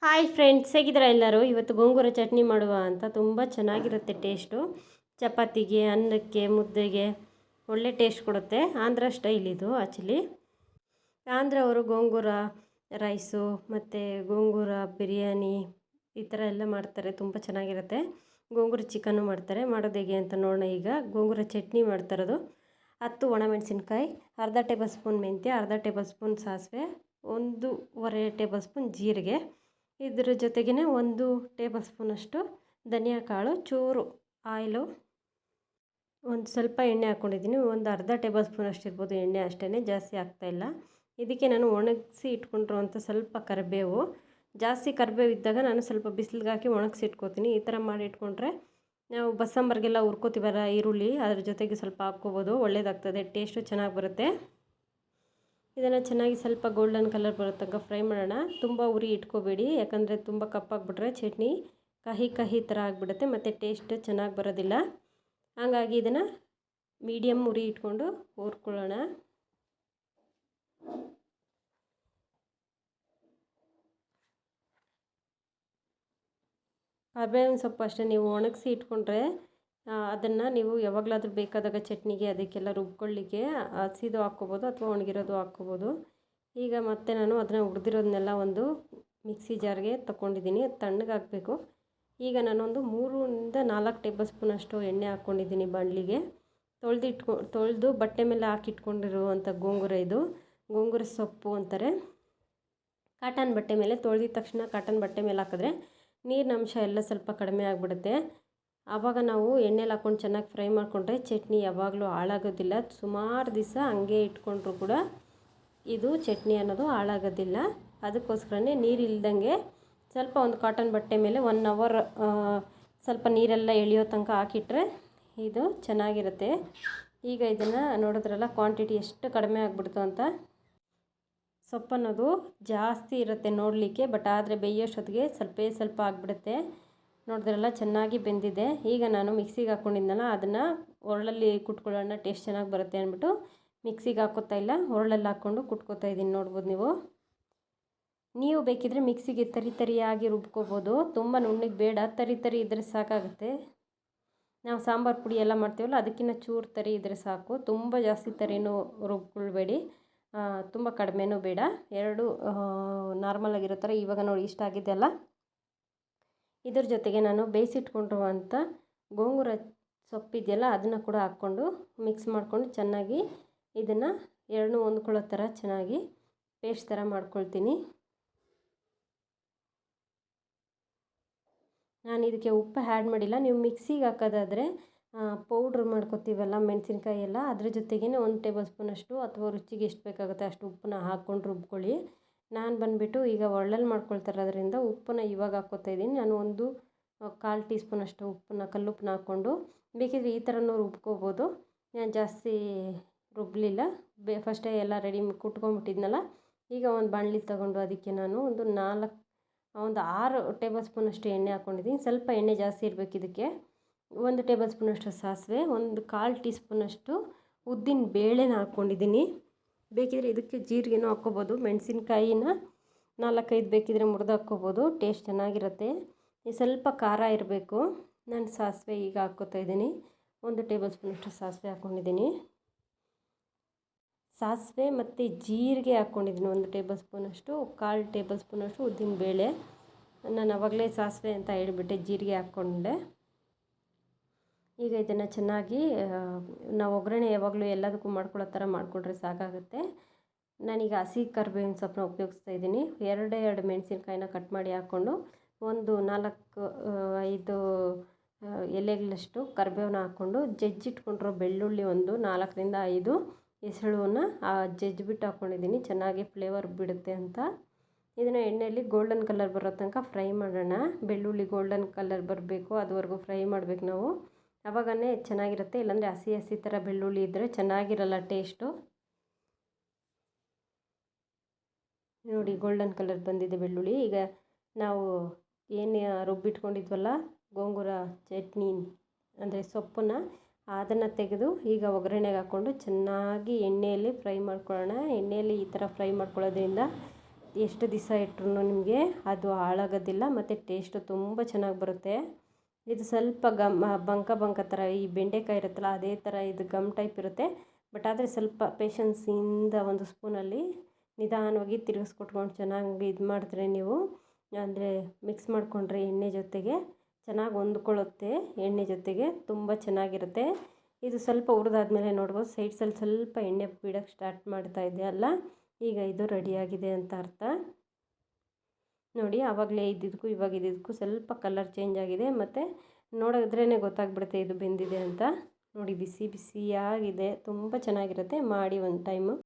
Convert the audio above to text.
Hi friends, ಹೇಗಿದ್ದೀರಾ ಎಲ್ಲರೂ? ಇವತ್ತು ಗೋಂಗೂರ ಚಟ್ನಿ ಮಾಡುವ ಅಂತ. ತುಂಬ ಚೆನ್ನಾಗಿರುತ್ತೆ ಟೇಸ್ಟು. ಚಪಾತಿಗೆ, ಅನ್ನಕ್ಕೆ, ಮುದ್ದೆಗೆ ಒಳ್ಳೆ ಟೇಸ್ಟ್ ಕೊಡುತ್ತೆ. ಆಂಧ್ರ ಸ್ಟೈಲ್ ಇದು ಆ್ಯಕ್ಚುಲಿ. ಆಂಧ್ರ ಅವರು ಗೋಂಗೂರ ರೈಸು ಮತ್ತು ಗೋಂಗೂರ ಬಿರಿಯಾನಿ ಈ ಥರ ಎಲ್ಲ ಮಾಡ್ತಾರೆ. ತುಂಬ ಚೆನ್ನಾಗಿರುತ್ತೆ. ಗೋಂಗೂರ ಚಿಕನ್ನು ಮಾಡ್ತಾರೆ. ಮಾಡೋದು ಹೇಗೆ ಅಂತ ನೋಡೋಣ. ಈಗ ಗೋಂಗೂರ ಚಟ್ನಿ ಮಾಡ್ತಾರೋದು. 10 ಒಣಮೆಣಸಿನ್ಕಾಯಿ, ಅರ್ಧ ಟೇಬಲ್ ಸ್ಪೂನ್ ಮೆಂತ್ಯ, ಅರ್ಧ ಟೇಬಲ್ ಸ್ಪೂನ್ ಸಾಸಿವೆ, 1.5 ಟೇಬಲ್ ಸ್ಪೂನ್ ಜೀರಿಗೆ, ಇದರ ಜೊತೆಗೇ 1 ಟೇಬಲ್ ಸ್ಪೂನಷ್ಟು ಧನಿಯಾ ಕಾಳು, ಚೂರು ಆಯಿಲು, ಒಂದು ಸ್ವಲ್ಪ ಎಣ್ಣೆ ಹಾಕ್ಕೊಂಡಿದ್ದೀನಿ. ಒಂದು ಅರ್ಧ ಟೇಬಲ್ ಸ್ಪೂನ್ ಅಷ್ಟು ಇರ್ಬೋದು ಎಣ್ಣೆ, ಅಷ್ಟೇ, ಜಾಸ್ತಿ ಆಗ್ತಾಯಿಲ್ಲ. ಇದಕ್ಕೆ ನಾನು ಒಣಗಿಸಿ ಇಟ್ಕೊಂಡಿರುವಂಥ ಸ್ವಲ್ಪ ಕರಿಬೇವು, ಜಾಸ್ತಿ ಕರಿಬೇವು ಇದ್ದಾಗ ನಾನು ಸ್ವಲ್ಪ ಬಿಸಿಲಿಗೆ ಹಾಕಿ ಒಣಗಿಸಿ ಇಟ್ಕೊತೀನಿ. ಈ ಥರ ಮಾಡಿ ಇಟ್ಕೊಂಡ್ರೆ ನಾವು ಬಸ್ಸಾಂಬಾರಿಗೆಲ್ಲ ಹುರ್ಕೋತೀವಲ್ಲ ಈರುಳ್ಳಿ, ಅದ್ರ ಜೊತೆಗೆ ಸ್ವಲ್ಪ ಹಾಕ್ಕೋಬೋದು, ಒಳ್ಳೆಯದಾಗ್ತದೆ, ಟೇಸ್ಟು ಚೆನ್ನಾಗಿ ಬರುತ್ತೆ. ಇದನ್ನು ಚೆನ್ನಾಗಿ ಸ್ವಲ್ಪ ಗೋಲ್ಡನ್ ಕಲರ್ ಬರೋ ತನಕ ಫ್ರೈ ಮಾಡೋಣ. ತುಂಬ ಉರಿ ಇಟ್ಕೋಬೇಡಿ, ಯಾಕಂದರೆ ತುಂಬ ಕಪ್ಪಾಗಿಬಿಟ್ರೆ ಚಟ್ನಿ ಕಹಿ ಥರ ಆಗಿಬಿಡುತ್ತೆ ಮತ್ತು ಟೇಸ್ಟ್ ಚೆನ್ನಾಗಿ ಬರೋದಿಲ್ಲ. ಹಾಗಾಗಿ ಇದನ್ನು ಮೀಡಿಯಮ್ ಉರಿ ಇಟ್ಕೊಂಡು ಹುರ್ಕೊಳ್ಳೋಣ. ಕರಿಬೇವಿನ ಸೊಪ್ಪು ಅಷ್ಟೇ, ನೀವು ಒಣಗಿಸಿ ಇಟ್ಕೊಂಡ್ರೆ ಅದನ್ನು ನೀವು ಯಾವಾಗಲಾದ್ರೂ ಬೇಕಾದಾಗ ಚಟ್ನಿಗೆ ಅದಕ್ಕೆಲ್ಲ ರುಬ್ಕೊಳ್ಳಿಕ್ಕೆ ಹಸಿದು ಹಾಕ್ಕೋಬೋದು ಅಥವಾ ಒಣಗಿರೋದು ಹಾಕ್ಕೋಬೋದು. ಈಗ ಮತ್ತೆ ನಾನು ಅದನ್ನು ಹುರಿದಿರೋದನ್ನೆಲ್ಲ ಒಂದು ಮಿಕ್ಸಿ ಜಾರ್ಗೆ ತೊಗೊಂಡಿದ್ದೀನಿ. ಅದು ತಣ್ಣಗಾಗಬೇಕು. ಈಗ ನಾನೊಂದು 3-4 ಟೇಬಲ್ ಸ್ಪೂನಷ್ಟು ಎಣ್ಣೆ ಹಾಕ್ಕೊಂಡಿದ್ದೀನಿ ಬಾಣಲಿಗೆ. ತೊಳೆದು ಬಟ್ಟೆ ಮೇಲೆ ಹಾಕಿಟ್ಕೊಂಡಿರುವಂಥ ಗೋಂಗೂರ, ಇದು ಗೋಂಗೂರ ಸೊಪ್ಪು ಅಂತಾರೆ. ಕಾಟನ್ ಬಟ್ಟೆ ಮೇಲೆ ತೊಳೆದಿದ ತಕ್ಷಣ ಕಾಟನ್ ಬಟ್ಟೆ ಮೇಲೆ ಹಾಕಿದ್ರೆ ನೀರಿನ ಅಂಶ ಎಲ್ಲ ಸ್ವಲ್ಪ ಕಡಿಮೆ ಆಗಿಬಿಡುತ್ತೆ. ಆವಾಗ ನಾವು ಎಣ್ಣೆಲಿ ಹಾಕ್ಕೊಂಡು ಚೆನ್ನಾಗಿ ಫ್ರೈ ಮಾಡಿಕೊಂಡ್ರೆ ಚಟ್ನಿ ಯಾವಾಗಲೂ ಹಾಳಾಗೋದಿಲ್ಲ. ಸುಮಾರು ದಿವಸ ಹಂಗೆ ಇಟ್ಕೊಂಡ್ರೂ ಕೂಡ ಇದು ಚಟ್ನಿ ಅನ್ನೋದು ಹಾಳಾಗೋದಿಲ್ಲ. ಅದಕ್ಕೋಸ್ಕರನೇ ನೀರು ಇಲ್ದಂಗೆ ಸ್ವಲ್ಪ ಒಂದು ಕಾಟನ್ ಬಟ್ಟೆ ಮೇಲೆ 1 ಅವರ್ ಸ್ವಲ್ಪ ನೀರೆಲ್ಲ ಎಳೆಯೋ ತನಕ ಹಾಕಿಟ್ರೆ ಇದು ಚೆನ್ನಾಗಿರುತ್ತೆ. ಈಗ ಇದನ್ನು ನೋಡಿದ್ರಲ್ಲ ಕ್ವಾಂಟಿಟಿ ಎಷ್ಟು ಕಡಿಮೆ ಆಗಿಬಿಡ್ತು ಅಂತ. ಸೊಪ್ಪನ್ನೋದು ಜಾಸ್ತಿ ಇರುತ್ತೆ ನೋಡಲಿಕ್ಕೆ, ಬಟ್ ಆದರೆ ಬೇಯೋಷ್ಟೊತ್ತಿಗೆ ಸ್ವಲ್ಪ ಆಗಿಬಿಡುತ್ತೆ. ನೋಡಿದ್ರಲ್ಲ ಚೆನ್ನಾಗಿ ಬೆಂದಿದೆ. ಈಗ ನಾನು ಮಿಕ್ಸಿಗೆ ಹಾಕ್ಕೊಂಡಿದ್ದೆನಲ್ಲ ಅದನ್ನು ಒರಳಲ್ಲಿ ಕುಟ್ಕೊಳ್ಳೋಣ, ಟೇಸ್ಟ್ ಚೆನ್ನಾಗಿ ಬರುತ್ತೆ ಅಂದ್ಬಿಟ್ಟು ಮಿಕ್ಸಿಗೆ ಹಾಕೋತಾ ಇಲ್ಲ, ಒರಳಲ್ಲಿ ಹಾಕ್ಕೊಂಡು ಕುಟ್ಕೋತಾ ಇದ್ದೀನಿ. ನೋಡ್ಬೋದು ನೀವು ಬೇಕಿದ್ರೆ ಮಿಕ್ಸಿಗೆ ತರಿಯಾಗಿ ರುಬ್ಕೋಬೋದು. ತುಂಬ ನುಣ್ಣಗೆ ಬೇಡ, ತರಿ ಇದ್ದರೆ ಸಾಕಾಗುತ್ತೆ. ನಾವು ಸಾಂಬಾರು ಪುಡಿ ಎಲ್ಲ ಮಾಡ್ತೀವಲ್ಲ ಅದಕ್ಕಿಂತ ಚೂರು ತರಿ ಇದ್ದರೆ ಸಾಕು. ತುಂಬ ಜಾಸ್ತಿ ತರಿನೂ ರುಬ್ಕೊಳ್ಬೇಡಿ, ತುಂಬ ಕಡಿಮೆನೂ ಬೇಡ. ಎರಡು ನಾರ್ಮಲಾಗಿರೋ ಥರ. ಇವಾಗ ನೋಡಿ ಇಷ್ಟ ಆಗಿದೆ ಅಲ್ಲ. ಇದ್ರ ಜೊತೆಗೆ ನಾನು ಬೇಯಿಸಿಟ್ಕೊಂಡಿರುವಂಥ ಗೋಂಗೂರ ಸೊಪ್ಪಿದೆಯಲ್ಲ ಅದನ್ನು ಕೂಡ ಹಾಕ್ಕೊಂಡು ಮಿಕ್ಸ್ ಮಾಡಿಕೊಂಡು ಚೆನ್ನಾಗಿ ಇದನ್ನು ಎರಡನ್ನೂ ಹೊಂದ್ಕೊಳ್ಳೋ ಥರ ಚೆನ್ನಾಗಿ ಪೇಸ್ಟ್ ಥರ ಮಾಡ್ಕೊಳ್ತೀನಿ. ನಾನು ಇದಕ್ಕೆ ಉಪ್ಪು ಆ್ಯಡ್ ಮಾಡಿಲ್ಲ. ನೀವು ಮಿಕ್ಸಿಗೆ ಹಾಕೋದಾದರೆ ಪೌಡ್ರ್ ಮಾಡ್ಕೊತೀವಲ್ಲ ಮೆಣಸಿನ್ಕಾಯಿ ಎಲ್ಲ, ಅದ್ರ ಜೊತೆಗೇ 1 ಟೇಬಲ್ ಸ್ಪೂನಷ್ಟು ಅಥವಾ ರುಚಿಗೆ ಎಷ್ಟು ಬೇಕಾಗುತ್ತೆ ಅಷ್ಟು ಉಪ್ಪನ್ನ ಹಾಕ್ಕೊಂಡು ರುಬ್ಕೊಳ್ಳಿ. ನಾನು ಬಂದುಬಿಟ್ಟು ಈಗ ಒಳ್ಳಲ್ಲಿ ಮಾಡ್ಕೊಳ್ತಾರೋದ್ರಿಂದ ಉಪ್ಪನ್ನ ಇವಾಗ ಹಾಕ್ಕೋತಾ ಇದ್ದೀನಿ. ನಾನು 1/4 ಟೀ ಸ್ಪೂನಷ್ಟು ಉಪ್ಪನ್ನ, ಕಲ್ಲುಪ್ಪನ್ನ ಹಾಕ್ಕೊಂಡು ಬೇಕಿದ್ರೆ ಈ ಥರನೂ ರುಬ್ಕೋಬೋದು. ನಾನು ಜಾಸ್ತಿ ರುಬ್ಬಲಿಲ್ಲ, ಫಸ್ಟೇ ಎಲ್ಲ ರೆಡಿ ಕುಟ್ಕೊಂಬಿಟ್ಟಿದ್ನಲ್ಲ. ಈಗ ಒಂದು ಬಾಣಲಿ ತೊಗೊಂಡು ಅದಕ್ಕೆ ನಾನು ಒಂದು 6 ಟೇಬಲ್ ಸ್ಪೂನಷ್ಟು ಎಣ್ಣೆ ಹಾಕ್ಕೊಂಡಿದ್ದೀನಿ. ಸ್ವಲ್ಪ ಎಣ್ಣೆ ಜಾಸ್ತಿ ಇರಬೇಕು ಇದಕ್ಕೆ. 1 ಟೇಬಲ್ ಸ್ಪೂನಷ್ಟು ಸಾಸಿವೆ, 1/4 ಟೀ ಸ್ಪೂನಷ್ಟು ಉದ್ದಿನ ಬೇಳೆನ ಹಾಕ್ಕೊಂಡಿದ್ದೀನಿ. ಬೇಕಿದ್ರೆ ಇದಕ್ಕೆ ಜೀರಿಗೆನೂ ಹಾಕ್ಕೋಬೋದು. ಮೆಣಸಿನ್ಕಾಯಿನ 4-5 ಬೇಕಿದ್ರೆ ಮುರಿದು ಹಾಕ್ಕೋಬೋದು, ಟೇಸ್ಟ್ ಚೆನ್ನಾಗಿರುತ್ತೆ. ಸ್ವಲ್ಪ ಖಾರ ಇರಬೇಕು. ನಾನು ಸಾಸಿವೆ ಈಗ ಹಾಕ್ಕೋತಾ ಇದ್ದೀನಿ. 1 ಟೇಬಲ್ ಸ್ಪೂನಷ್ಟು ಸಾಸಿವೆ ಹಾಕ್ಕೊಂಡಿದ್ದೀನಿ. ಸಾಸಿವೆ ಮತ್ತು ಜೀರಿಗೆ ಹಾಕ್ಕೊಂಡಿದ್ದೀನಿ 1 ಟೇಬಲ್ ಸ್ಪೂನಷ್ಟು. 1/4 ಟೇಬಲ್ ಸ್ಪೂನಷ್ಟು ಉದ್ದಿನ ಬೇಳೆ. ನಾನು ಆವಾಗಲೇ ಸಾಸಿವೆ ಅಂತ ಹೇಳಿಬಿಟ್ಟೆ, ಜೀರಿಗೆ ಹಾಕ್ಕೊಂಡೆ. ಈಗ ಇದನ್ನು ಚೆನ್ನಾಗಿ ನಾವು ಒಗ್ಗರಣೆ ಯಾವಾಗಲೂ ಎಲ್ಲದಕ್ಕೂ ಮಾಡ್ಕೊಳ್ಳೋ ಥರ ಮಾಡಿಕೊಂಡ್ರೆ ಸಾಕಾಗುತ್ತೆ. ನಾನೀಗ ಹಸಿ ಕರಿಬೇವಿನ ಸೊಪ್ಪನ್ನ ಉಪಯೋಗಿಸ್ತಾ ಇದ್ದೀನಿ. 2 ಮೆಣಸಿನ್ಕಾಯಿನ ಕಟ್ ಮಾಡಿ ಹಾಕ್ಕೊಂಡು 4-5 ಎಲೆಗಳಷ್ಟು ಕರಿಬೇವನ್ನ ಹಾಕ್ಕೊಂಡು ಜಜ್ಜಿಟ್ಕೊಂಡಿರೋ ಬೆಳ್ಳುಳ್ಳಿ 4-5 ಎಸಳುವನ್ನು ಜಜ್ಜಿಬಿಟ್ಟು ಹಾಕ್ಕೊಂಡಿದ್ದೀನಿ, ಚೆನ್ನಾಗಿ ಫ್ಲೇವರ್ ಬಿಡುತ್ತೆ ಅಂತ. ಇದನ್ನು ಎಣ್ಣೆಯಲ್ಲಿ ಗೋಲ್ಡನ್ ಕಲರ್ ಬರೋ ತನಕ ಫ್ರೈ ಮಾಡೋಣ. ಬೆಳ್ಳುಳ್ಳಿ ಗೋಲ್ಡನ್ ಕಲರ್ ಬರಬೇಕು, ಅದುವರೆಗೂ ಫ್ರೈ ಮಾಡಬೇಕು ನಾವು. ಆವಾಗನೇ ಚೆನ್ನಾಗಿರುತ್ತೆ. ಇಲ್ಲಾಂದರೆ ಹಸಿ ಥರ ಬೆಳ್ಳುಳ್ಳಿ ಇದ್ದರೆ ಚೆನ್ನಾಗಿರಲ್ಲ ಟೇಸ್ಟು. ನೋಡಿ ಗೋಲ್ಡನ್ ಕಲರ್ ಬಂದಿದೆ ಬೆಳ್ಳುಳ್ಳಿ. ಈಗ ನಾವು ಏನು ರುಬ್ಬಿಟ್ಕೊಂಡಿದ್ವಲ್ಲ ಗೋಂಗೂರ ಚಟ್ನಿ ಅಂದರೆ ಸೊಪ್ಪನ್ನು, ಅದನ್ನು ತೆಗೆದು ಈಗ ಒಗ್ಗರಣೆಗೆ ಹಾಕ್ಕೊಂಡು ಚೆನ್ನಾಗಿ ಎಣ್ಣೆಯಲ್ಲಿ ಫ್ರೈ ಮಾಡ್ಕೊಳ್ಳೋಣ. ಎಣ್ಣೆಯಲ್ಲಿ ಈ ಥರ ಫ್ರೈ ಮಾಡ್ಕೊಳ್ಳೋದ್ರಿಂದ ಎಷ್ಟು ದಿವಸ ಇಟ್ಟರು ನಿಮಗೆ ಅದು ಹಾಳಾಗೋದಿಲ್ಲ ಮತ್ತು ಟೇಸ್ಟು ತುಂಬ ಚೆನ್ನಾಗಿ ಬರುತ್ತೆ. ಇದು ಸ್ವಲ್ಪ ಬಂಕ ಥರ ಈ ಬೆಂಡೆಕಾಯಿ ಇರುತ್ತಲ್ಲ ಅದೇ ಥರ ಇದು ಗಮ್ ಟೈಪ್ ಇರುತ್ತೆ. ಬಟ್ ಆದರೆ ಸ್ವಲ್ಪ ಪೇಷನ್ಸಿಂದ ಒಂದು ಸ್ಪೂನಲ್ಲಿ ನಿಧಾನವಾಗಿ ತಿರುಗಿಸ್ಕೊಟ್ಕೊಂಡು ಚೆನ್ನಾಗಿ ಇದು ಮಾಡಿದ್ರೆ ನೀವು ಅಂದರೆ ಮಿಕ್ಸ್ ಮಾಡಿಕೊಂಡ್ರೆ ಎಣ್ಣೆ ಜೊತೆಗೆ ಚೆನ್ನಾಗಿ ಹೊಂದ್ಕೊಳ್ಳುತ್ತೆ. ಎಣ್ಣೆ ಜೊತೆಗೆ ತುಂಬ ಚೆನ್ನಾಗಿರುತ್ತೆ. ಇದು ಸ್ವಲ್ಪ ಹುರಿದಾದ್ಮೇಲೆ ನೋಡ್ಬೋದು ಸೈಡ್ಸಲ್ಲಿ ಸ್ವಲ್ಪ ಎಣ್ಣೆ ಬಿಡೋಕ್ಕೆ ಸ್ಟಾರ್ಟ್ ಮಾಡ್ತಾ ಇದೆ ಅಲ್ಲ, ಈಗ ಇದು ರೆಡಿಯಾಗಿದೆ ಅಂತ ಅರ್ಥ. ನೋಡಿ ಆವಾಗಲೇ ಇದ್ದಿದ್ದಕ್ಕೂ ಇವಾಗ ಇದ್ದಿದ್ದಕ್ಕೂ ಸ್ವಲ್ಪ ಕಲರ್ ಚೇಂಜ್ ಆಗಿದೆ ಮತ್ತು ನೋಡಿದ್ರೇ ಗೊತ್ತಾಗ್ಬಿಡುತ್ತೆ ಇದು ಬೆಂದಿದೆ ಅಂತ. ನೋಡಿ ಬಿಸಿ ಬಿಸಿಯಾಗಿದೆ, ತುಂಬ ಚೆನ್ನಾಗಿರುತ್ತೆ, ಮಾಡಿ ಒಂದು ಟೈಮು.